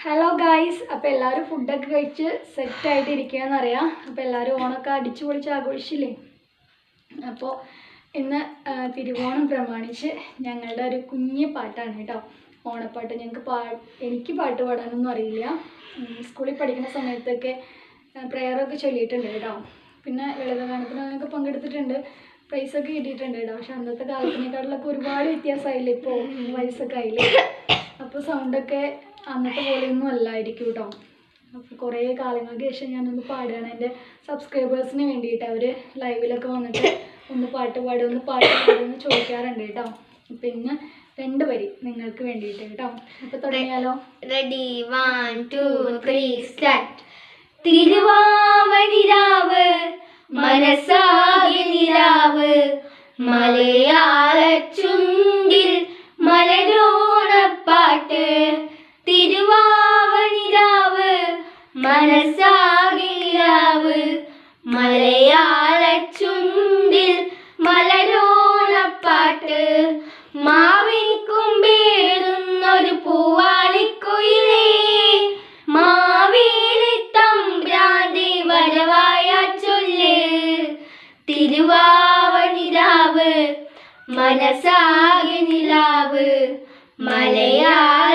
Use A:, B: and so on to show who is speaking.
A: Hello guys, അപ്പോൾ എല്ലാവരും ഫുഡൊക്കെ കഴിച്ച് സെറ്റായിട്ട് ഇരിക്കുകയെന്നറിയാം. അപ്പോൾ എല്ലാവരും ഓണമൊക്കെ അടിച്ചു പൊളിച്ച് ആഘോഷിച്ചില്ലേ. അപ്പോൾ ഇന്ന് തിരുവോണം പ്രമാണിച്ച് ഞങ്ങളുടെ ഒരു കുഞ്ഞു പാട്ടാണ് കേട്ടോ, ഓണപ്പാട്ട്. എനിക്ക് പാട്ട് പാടാനൊന്നും അറിയില്ല. സ്കൂളിൽ പഠിക്കുന്ന സമയത്തൊക്കെ പ്രെയറൊക്കെ ചൊല്ലിയിട്ടുണ്ട് കേട്ടോ. പിന്നെ ലളിതഗാനത്തിനൊക്കെ പങ്കെടുത്തിട്ടുണ്ട്, പ്രൈസൊക്കെ കിട്ടിയിട്ടുണ്ട് കേട്ടോ. പക്ഷെ അന്നത്തെ കാലത്തിനേക്കാളിലൊക്കെ ഒരുപാട് വ്യത്യാസമായില്ലേ, ഇപ്പോൾ വയസ്സൊക്കെ ആയില്ലേ. അപ്പോൾ സൗണ്ടൊക്കെ അന്നത്തെ പോലെയൊന്നും അല്ലായിരിക്കും കേട്ടോ. അപ്പോൾ കുറേ കാലങ്ങൾക്ക് ശേഷം ഞാനൊന്ന് പാടുകയാണ് എൻ്റെ സബ്സ്ക്രൈബേഴ്സിന് വേണ്ടിയിട്ട്. അവർ ലൈവിലൊക്കെ വന്നിട്ട് ഒന്ന് പാട്ട് പാടുമെന്ന് ചോദിക്കാറുണ്ട് കേട്ടോ. അപ്പം ഇന്ന് 2 വരി നിങ്ങൾക്ക് വേണ്ടിയിട്ട് കേട്ടോ. അപ്പോൾ തുടങ്ങിയാലോ?
B: Ready, 1 2 3 start. തിരുവാവണിരാവ് മനസ്സാകെ നിലാവ്, മലയാള ചുണ്ടിൽ മലരോണപ്പാട്ട്. തിരുവാവണിരാവ് മനസ്സാകെ നിലാവ്, മലയാള ചുണ്ടിൽ മലരോണപ്പാട്ട്. മാവിൻ കുമ്പേറുന്നൊരു പൂവാലിക്കുയിലേ, മാവേലി തമ്പ്രാന്റെ വരവായ ചൊല്ല്. തിരുവാവണിരാവ് മനസ്സാകെ നിലാവ്, മലയാള